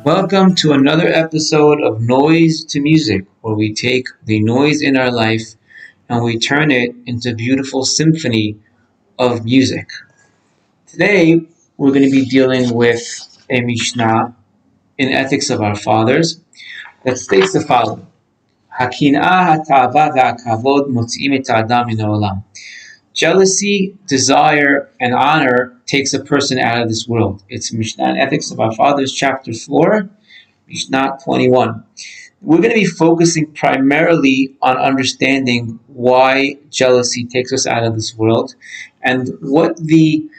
Welcome to another episode of Noise to Music, where we take the noise in our life and we turn it into a beautiful symphony of music. Today, we're going to be dealing with a Mishnah in Ethics of Our Fathers that states the following: Hakin'ah ha'ta'ava v'ha'kavod motzi'im et ha'adam min ha'olam. Jealousy, desire, and honor takes a person out of this world. It's Mishnah in Ethics of Our Fathers, chapter 4, Mishnah 21. We're going to be focusing primarily on understanding why jealousy takes us out of this world and what the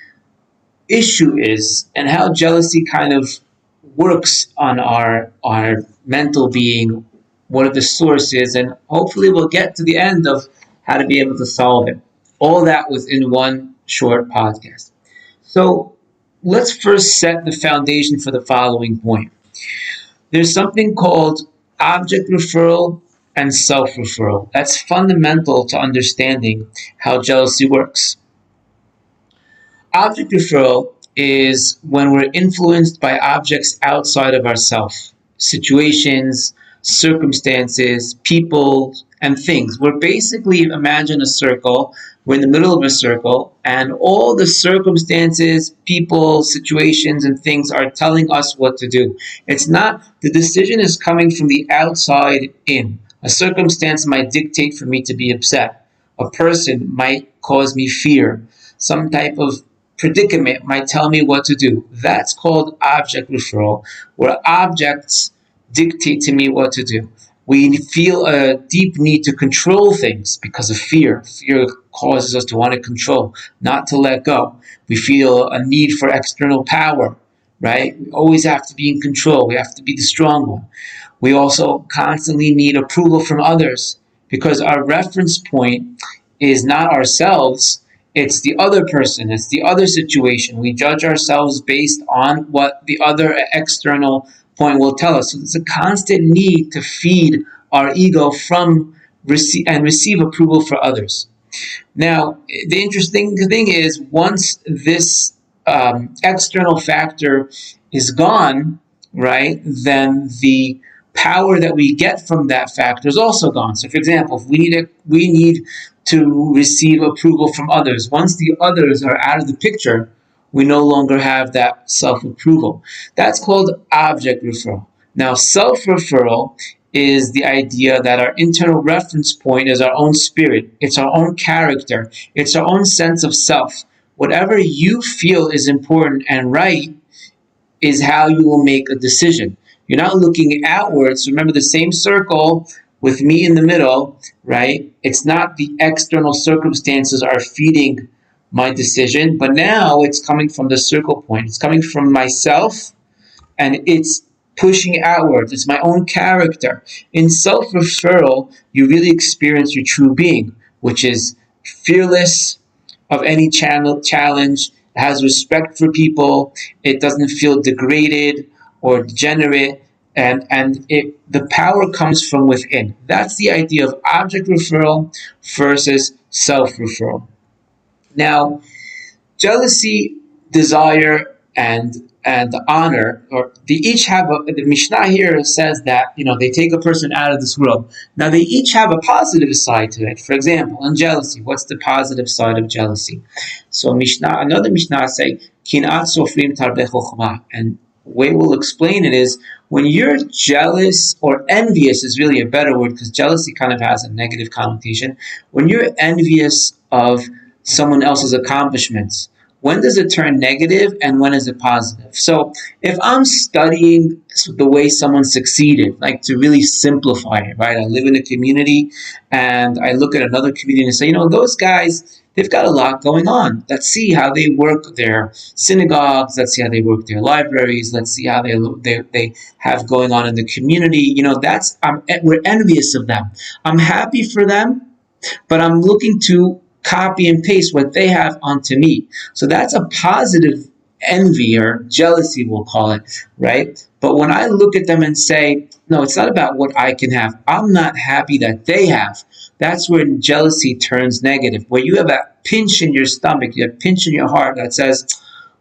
issue is and how jealousy kind of works on our mental being, what are the sources, and hopefully we'll get to the end of how to be able to solve it. All that within one short podcast. So let's first set the foundation for the following point. There's something called object referral and self-referral. That's fundamental to understanding how jealousy works. Object referral is when we're influenced by objects outside of ourselves, situations, circumstances, people, and things. We're basically, imagine a circle. We're in the middle of a circle, and all the circumstances, people, situations, and things are telling us what to do. It's not, the decision is coming from the outside in. A circumstance might dictate for me to be upset. A person might cause me fear. Some type of predicament might tell me what to do. That's called object referral, where objects dictate to me what to do. We feel a deep need to control things because of fear. Fear causes us to want to control, not to let go. We feel a need for external power, right? We always have to be in control. We have to be the strong one. We also constantly need approval from others because our reference point is not ourselves. It's the other person. It's the other situation. We judge ourselves based on what the other external point will tell us. So there's a constant need to feed our ego from receive approval for others. Now, the interesting thing is, once this external factor is gone, right, then the power that we get from that factor is also gone. So, for example, if we need to receive approval from others. Once the others are out of the picture, we no longer have that self-approval. That's called object referral. Now, self-referral is the idea that our internal reference point is our own spirit. It's our own character. It's our own sense of self. Whatever you feel is important and right is how you will make a decision. You're not looking outwards. Remember the same circle with me in the middle, right? It's not the external circumstances are feeding my decision, but now it's coming from the circle point. It's coming from myself, and it's pushing outwards. It's my own character. In self-referral, you really experience your true being, which is fearless of any challenge, has respect for people, it doesn't feel degraded or degenerate, and the power comes from within. That's the idea of object referral versus self-referral. Now, jealousy, desire, and honor, or they each have the Mishnah here says that they take a person out of this world. Now, they each have a positive side to it. For example, in jealousy, what's the positive side of jealousy? So, another Mishnah say, "Kinat sofrim tarbeh chokhmah," and the way we'll explain it is, when you're jealous, or envious is really a better word because jealousy kind of has a negative connotation. When you're envious of someone else's accomplishments, when does it turn negative and when is it positive? So if I'm studying the way someone succeeded, like to really simplify it, right? I live in a community and I look at another community and say, those guys, they've got a lot going on. Let's see how they work their synagogues. Let's see how they work their libraries. Let's see how they have going on in the community. We're envious of them. I'm happy for them, but I'm looking to copy and paste what they have onto me. So that's a positive envy or jealousy, we'll call it, right? But when I look at them and say, no, it's not about what I can have. I'm not happy that they have. That's when jealousy turns negative, where you have a pinch in your stomach, you have a pinch in your heart that says,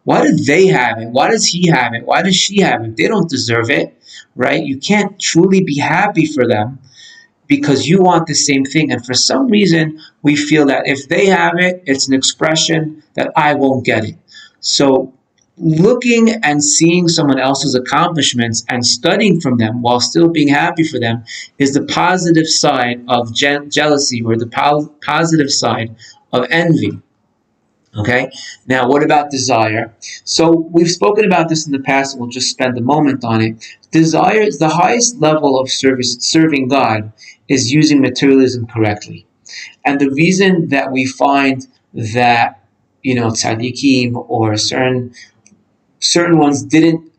why do they have it? Why does he have it? Why does she have it? They don't deserve it. right? You can't truly be happy for them because you want the same thing. And for some reason, we feel that if they have it, it's an expression that I won't get it. So, looking and seeing someone else's accomplishments and studying from them while still being happy for them is the positive side of jealousy, or the positive side of envy. Okay, now what about desire? So we've spoken about this in the past, and we'll just spend a moment on it. Desire is the highest level of service, serving God is using materialism correctly. And the reason that we find that, tzaddikim or certain ones didn't,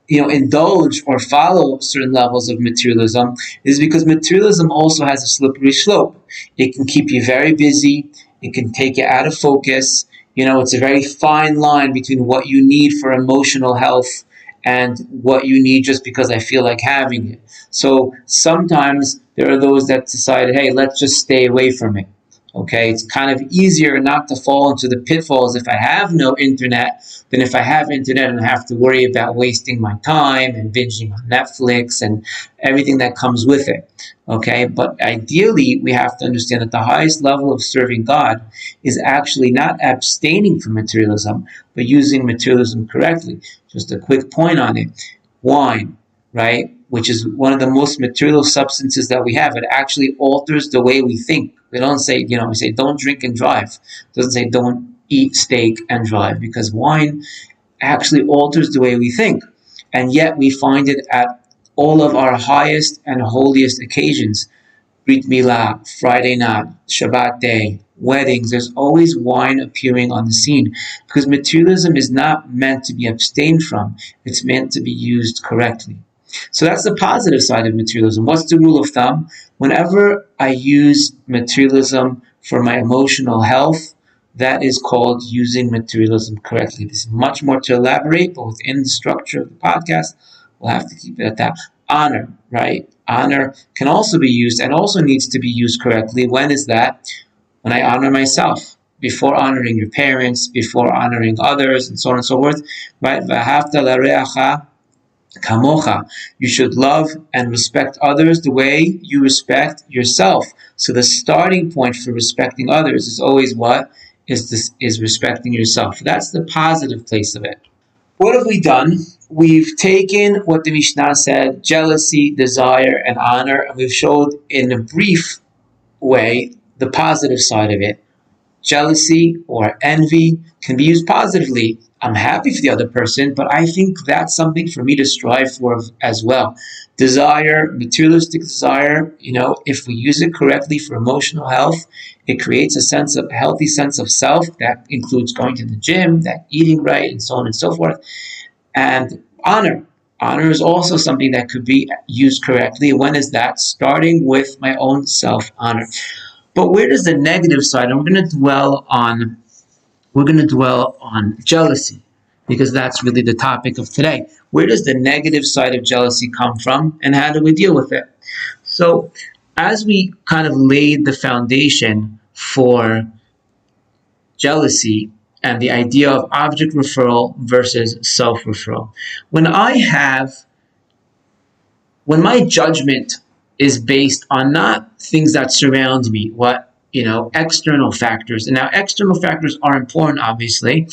indulge or follow certain levels of materialism is because materialism also has a slippery slope. It can keep you very busy. It can take you out of focus. It's a very fine line between what you need for emotional health and what you need just because I feel like having it. So sometimes there are those that decide, hey, let's just stay away from it. Okay, it's kind of easier not to fall into the pitfalls if I have no internet than if I have internet and have to worry about wasting my time and binging on Netflix and everything that comes with it. Okay, but ideally, we have to understand that the highest level of serving God is actually not abstaining from materialism, but using materialism correctly. Just a quick point on it. Wine, right, which is one of the most material substances that we have, it actually alters the way we think. We don't say, we say don't drink and drive. It doesn't say don't eat steak and drive, because wine actually alters the way we think. And yet we find it at all of our highest and holiest occasions. Brit Milah, Friday night, Shabbat day, weddings, there's always wine appearing on the scene, because materialism is not meant to be abstained from. It's meant to be used correctly. So that's the positive side of materialism. What's the rule of thumb? Whenever I use materialism for my emotional health, that is called using materialism correctly. There's much more to elaborate, but within the structure of the podcast, we'll have to keep it at that. Honor, right? Honor can also be used and also needs to be used correctly. When is that? When I honor myself, before honoring your parents, before honoring others, and so on and so forth, right? V'ahavta l'reacha kamocha. You should love and respect others the way you respect yourself. So the starting point for respecting others is always what? Is respecting yourself. That's the positive place of it. What have we done? We've taken what the Mishnah said, jealousy, desire, and honor, and we've showed in a brief way the positive side of it. Jealousy or envy can be used positively. I'm happy for the other person, but I think that's something for me to strive for as well. Desire, materialistic desire, if we use it correctly for emotional health, it creates a healthy sense of self that includes going to the gym, that eating right, and so on and so forth. And honor. Honor is also something that could be used correctly. When is that? Starting with my own self-honor. But where does the negative side? And we're going to dwell on jealousy, because that's really the topic of today. Where does the negative side of jealousy come from, and how do we deal with it? So, as we kind of laid the foundation for jealousy and the idea of object referral versus self-referral, when my judgment is based on not things that surround me, external factors. And now external factors are important, obviously.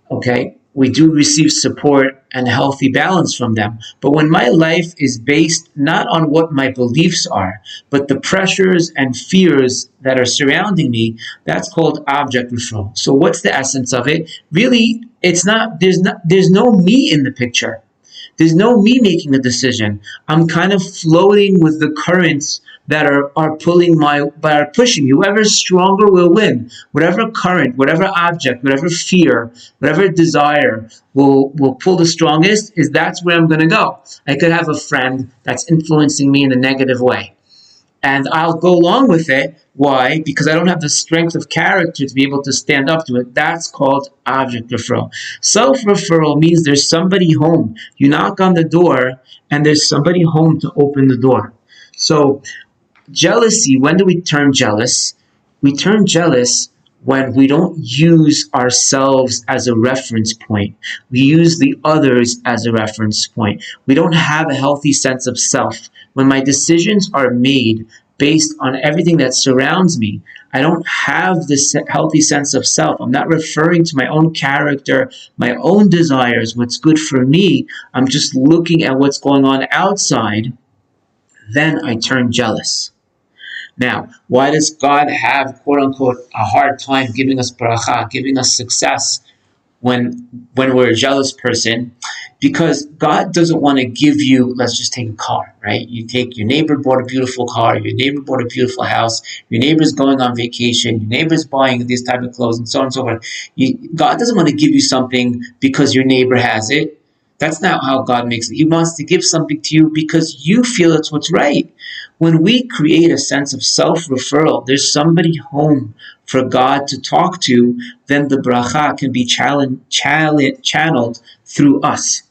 Okay, we do receive support and healthy balance from them. But when my life is based not on what my beliefs are, but the pressures and fears that are surrounding me, that's called object referral. So what's the essence of it? Really, there's no me in the picture. There's no me making a decision. I'm kind of floating with the currents that are pushing me. Whoever's stronger will win. Whatever current, whatever object, whatever fear, whatever desire will pull the strongest, that's where I'm going to go. I could have a friend that's influencing me in a negative way, and I'll go along with it. Why? Because I don't have the strength of character to be able to stand up to it. That's called object referral. Self-referral means there's somebody home. You knock on the door, and there's somebody home to open the door. So jealousy, when do we turn jealous? We turn jealous when we don't use ourselves as a reference point. We use the others as a reference point. We don't have a healthy sense of self. When my decisions are made based on everything that surrounds me, I don't have this healthy sense of self. I'm not referring to my own character, my own desires, what's good for me. I'm just looking at what's going on outside. Then I turn jealous. Now, why does God have, quote unquote, a hard time giving us bracha, giving us success when we're a jealous person? Because God doesn't want to give you, let's just take a car, right? You take your neighbor bought a beautiful car, your neighbor bought a beautiful house, your neighbor's going on vacation, your neighbor's buying this type of clothes, and so on and so forth. God doesn't want to give you something because your neighbor has it. That's not how God makes it. He wants to give something to you because you feel it's what's right. When we create a sense of self-referral, there's somebody home for God to talk to, then the bracha can be channeled through us.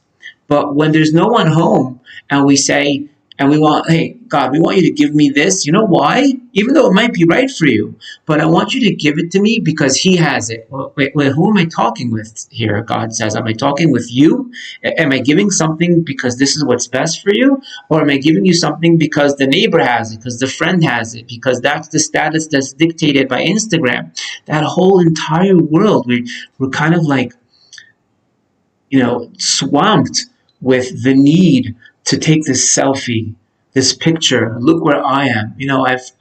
But when there's no one home and we say, and we want, hey, God, we want you to give me this. You know why? Even though it might be right for you, but I want you to give it to me because He has it. Well, wait, who am I talking with here? God says, am I talking with you? Am I giving something because this is what's best for you? Or am I giving you something because the neighbor has it, because the friend has it, because that's the status that's dictated by Instagram? That whole entire world, we're kind of like, swamped with the need to take this selfie, this picture. Look where I am.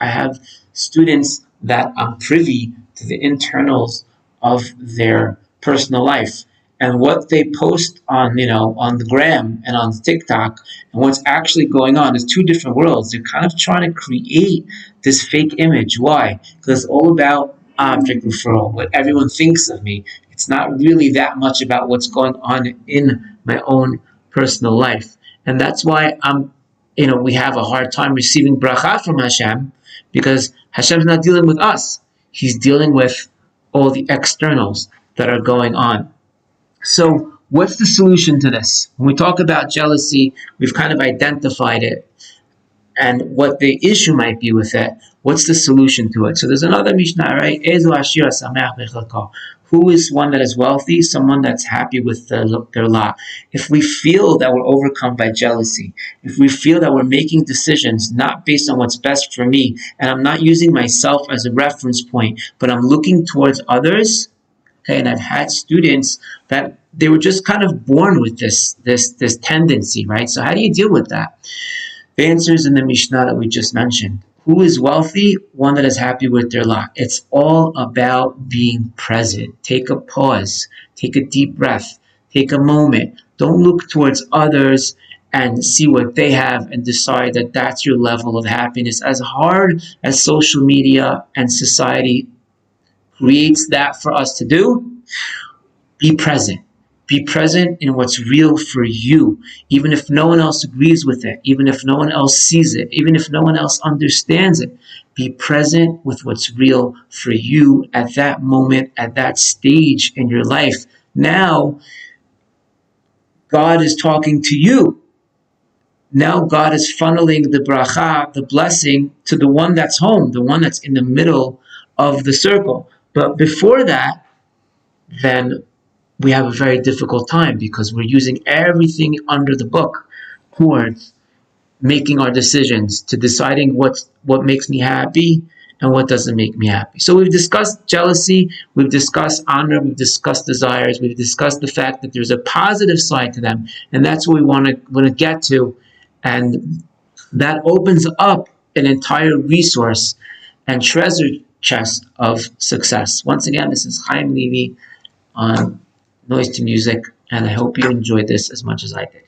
I have students that I'm privy to the internals of their personal life, and what they post on the gram and on TikTok, and what's actually going on is two different worlds. They're kind of trying to create this fake image. Why? Because it's all about object referral, what everyone thinks of me. It's not really that much about what's going on in my own personal life. And that's why we have a hard time receiving bracha from Hashem, because Hashem's not dealing with us. He's dealing with all the externals that are going on. So what's the solution to this? When we talk about jealousy, we've kind of identified it and what the issue might be with it. What's the solution to it? So there's another Mishnah, right? Who is one that is wealthy? Someone that's happy with their lot. If we feel that we're overcome by jealousy, if we feel that we're making decisions not based on what's best for me, and I'm not using myself as a reference point, but I'm looking towards others, okay, and I've had students that they were just kind of born with this tendency, right? So how do you deal with that? The answer is in the Mishnah that we just mentioned. Who is wealthy? One that is happy with their lot. It's all about being present. Take a pause. Take a deep breath. Take a moment. Don't look towards others and see what they have and decide that that's your level of happiness. As hard as social media and society creates that for us to do, be present. Be present in what's real for you, even if no one else agrees with it, even if no one else sees it, even if no one else understands it. Be present with what's real for you at that moment, at that stage in your life. Now, God is talking to you. Now God is funneling the bracha, the blessing, to the one that's home, the one that's in the middle of the circle. But before that, then we have a very difficult time because we're using everything under the book towards making our decisions, to deciding what makes me happy and what doesn't make me happy. So we've discussed jealousy, we've discussed honor, we've discussed desires, we've discussed the fact that there's a positive side to them, and that's what we want to get to. And that opens up an entire resource and treasure chest of success. Once again, this is Chaim Levy on Noise to Music, and I hope you enjoyed this as much as I did.